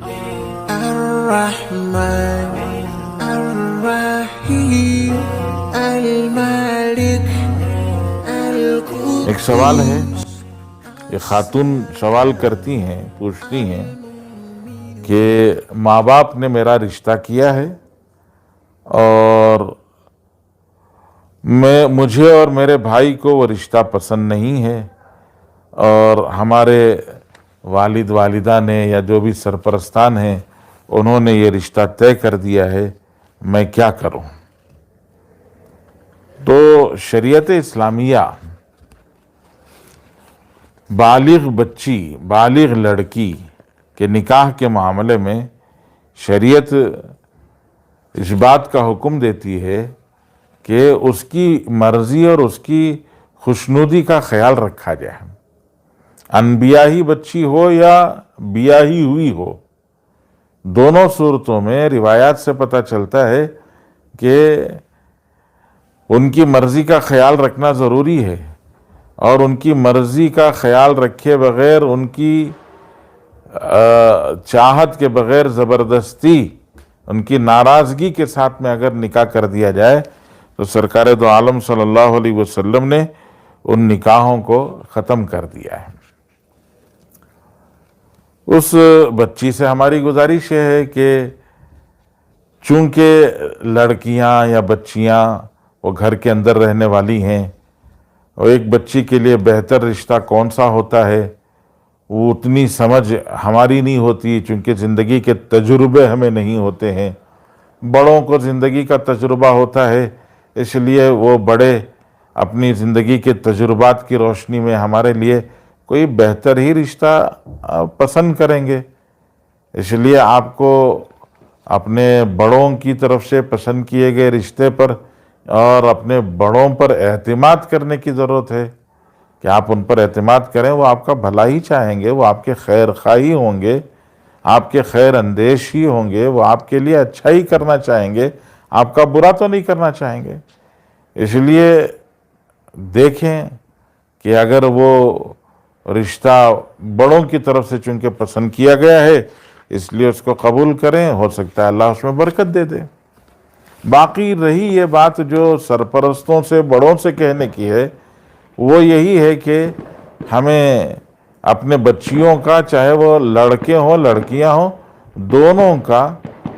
الرحمن الرحیم المالک ایک سوال ہے، یہ خاتون سوال کرتی ہیں، پوچھتی ہیں کہ ماں باپ نے میرا رشتہ کیا ہے اور مجھے اور میرے بھائی کو وہ رشتہ پسند نہیں ہے، اور ہمارے والد والدہ نے یا جو بھی سرپرستان ہیں انہوں نے یہ رشتہ طے کر دیا ہے، میں کیا کروں؟ تو شریعت اسلامیہ بالغ بچی، بالغ لڑکی کے نکاح کے معاملے میں شریعت اس بات کا حکم دیتی ہے کہ اس کی مرضی اور اس کی خوشنودی کا خیال رکھا جائے، انبیائی بچی ہو یا بیاہی ہوئی ہو، دونوں صورتوں میں روایات سے پتہ چلتا ہے کہ ان کی مرضی کا خیال رکھنا ضروری ہے، اور ان کی مرضی کا خیال رکھے بغیر، ان کی چاہت کے بغیر زبردستی، ان کی ناراضگی کے ساتھ میں اگر نکاح کر دیا جائے تو سرکار دو عالم صلی اللہ علیہ وسلم نے ان نکاحوں کو ختم کر دیا ہے۔ اس بچی سے ہماری گزارش یہ ہے کہ چونکہ لڑکیاں یا بچیاں وہ گھر کے اندر رہنے والی ہیں، اور ایک بچی کے لیے بہتر رشتہ کون سا ہوتا ہے وہ اتنی سمجھ ہماری نہیں ہوتی، چونکہ زندگی کے تجربے ہمیں نہیں ہوتے ہیں، بڑوں کو زندگی کا تجربہ ہوتا ہے، اس لیے وہ بڑے اپنی زندگی کے تجربات کی روشنی میں ہمارے لیے کوئی بہتر ہی رشتہ پسند کریں گے۔ اس لیے آپ کو اپنے بڑوں کی طرف سے پسند کیے گئے رشتے پر اور اپنے بڑوں پر اعتماد کرنے کی ضرورت ہے کہ آپ ان پر اعتماد کریں، وہ آپ کا بھلا ہی چاہیں گے، وہ آپ کے خیر خواہی ہوں گے، آپ کے خیر اندیش ہی ہوں گے، وہ آپ کے لیے اچھا ہی کرنا چاہیں گے، آپ کا برا تو نہیں کرنا چاہیں گے۔ اس لیے دیکھیں کہ اگر وہ رشتہ بڑوں کی طرف سے چونکہ پسند کیا گیا ہے، اس لیے اس کو قبول کریں، ہو سکتا ہے اللہ اس میں برکت دے دے۔ باقی رہی یہ بات جو سرپرستوں سے، بڑوں سے کہنے کی ہے، وہ یہی ہے کہ ہمیں اپنے بچیوں کا، چاہے وہ لڑکے ہوں لڑکیاں ہوں، دونوں کا،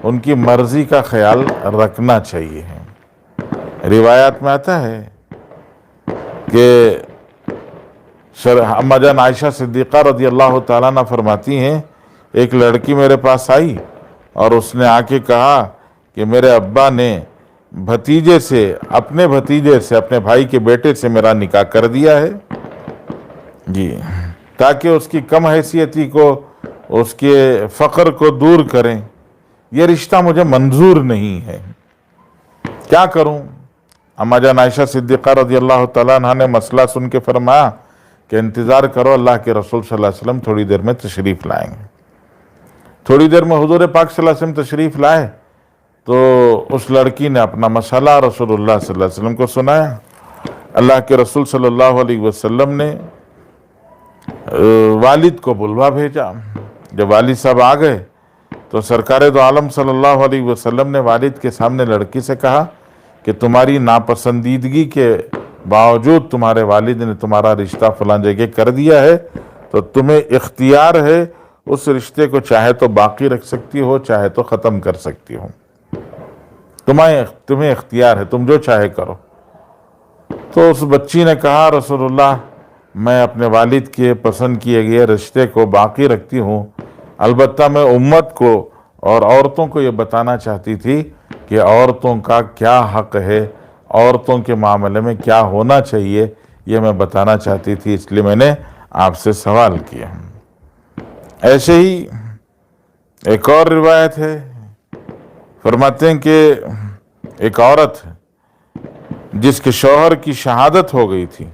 ان کی مرضی کا خیال رکھنا چاہیے۔ روایات میں آتا ہے کہ اما جان عائشہ صدیقہ رضی اللہ تعالیٰ عنہ فرماتی ہیں، ایک لڑکی میرے پاس آئی اور اس نے آ کے کہا کہ میرے ابا نے بھتیجے سے، اپنے بھائی کے بیٹے سے میرا نکاح کر دیا ہے، جی، تاکہ اس کی کم حیثیتی کو، اس کے فقر کو دور کریں، یہ رشتہ مجھے منظور نہیں ہے، کیا کروں؟ اما جان عائشہ صدیقہ رضی اللہ تعالیٰ عنہ نے مسئلہ سن کے فرمایا کہ انتظار کرو، اللہ کے رسول صلی اللہ علیہ وسلم تھوڑی دیر میں تشریف لائیں گے۔ تھوڑی دیر میں حضور پاک صلی اللہ علیہ وسلم تشریف لائے تو اس لڑکی نے اپنا مسئلہ رسول اللہ صلی اللہ علیہ وسلم کو سنایا۔ اللہ کے رسول صلی اللہ علیہ وسلم نے والد کو بلوا بھیجا۔ جب والد صاحب آ گئے تو سرکار دو عالم صلی اللہ علیہ وسلم نے والد کے سامنے لڑکی سے کہا کہ تمہاری ناپسندیدگی کے باوجود تمہارے والد نے تمہارا رشتہ فلاں جگہ کر دیا ہے، تو تمہیں اختیار ہے، اس رشتے کو چاہے تو باقی رکھ سکتی ہو، چاہے تو ختم کر سکتی ہو، تمہیں اختیار ہے، تم جو چاہے کرو۔ تو اس بچی نے کہا رسول اللہ، میں اپنے والد کے پسند کیے گئے رشتے کو باقی رکھتی ہوں، البتہ میں امت کو اور عورتوں کو یہ بتانا چاہتی تھی کہ عورتوں کا کیا حق ہے، عورتوں کے معاملے میں کیا ہونا چاہیے، یہ میں بتانا چاہتی تھی، اس لیے میں نے آپ سے سوال کیا۔ ایسے ہی ایک اور روایت ہے، فرماتے ہیں کہ ایک عورت جس کے شوہر کی شہادت ہو گئی تھی،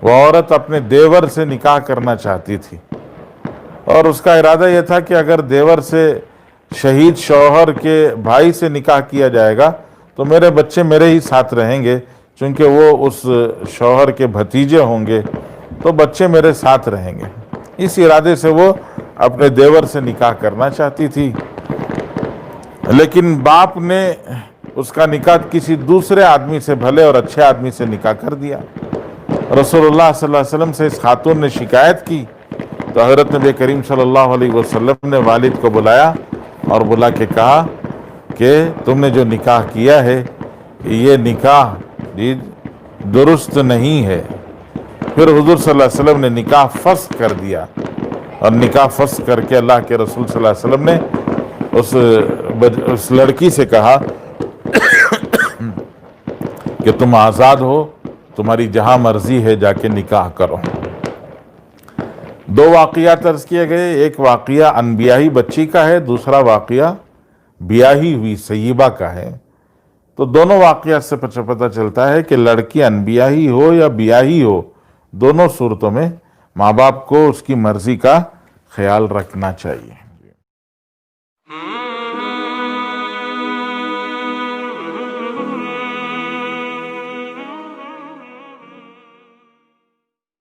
وہ عورت اپنے دیور سے نکاح کرنا چاہتی تھی، اور اس کا ارادہ یہ تھا کہ اگر دیور سے، شہید شوہر کے بھائی سے نکاح کیا جائے گا تو میرے بچے میرے ہی ساتھ رہیں گے، چونکہ وہ اس شوہر کے بھتیجے ہوں گے، تو بچے میرے ساتھ رہیں گے۔ اس ارادے سے وہ اپنے دیور سے نکاح کرنا چاہتی تھی، لیکن باپ نے اس کا نکاح کسی دوسرے آدمی سے، بھلے اور اچھے آدمی سے نکاح کر دیا۔ رسول اللہ صلی اللہ علیہ وسلم سے اس خاتون نے شکایت کی تو حضرت نبی کریم صلی اللہ علیہ وسلم نے والد کو بلایا اور بلا کے کہا کہ تم نے جو نکاح کیا ہے یہ نکاح درست نہیں ہے۔ پھر حضور صلی اللہ علیہ وسلم نے نکاح فسخ کر دیا، اور نکاح فسخ کر کے اللہ کے رسول صلی اللہ علیہ وسلم نے اس لڑکی سے کہا کہ تم آزاد ہو، تمہاری جہاں مرضی ہے جا کے نکاح کرو۔ دو واقعات عرض کیے گئے، ایک واقعہ انبیائی بچی کا ہے، دوسرا واقعہ بیاہی ہوئی سیبہ کا ہے۔ تو دونوں واقعات سے پتہ چلتا ہے کہ لڑکی انبیائی ہو یا بیاہی ہو، دونوں صورتوں میں ماں باپ کو اس کی مرضی کا خیال رکھنا چاہیے۔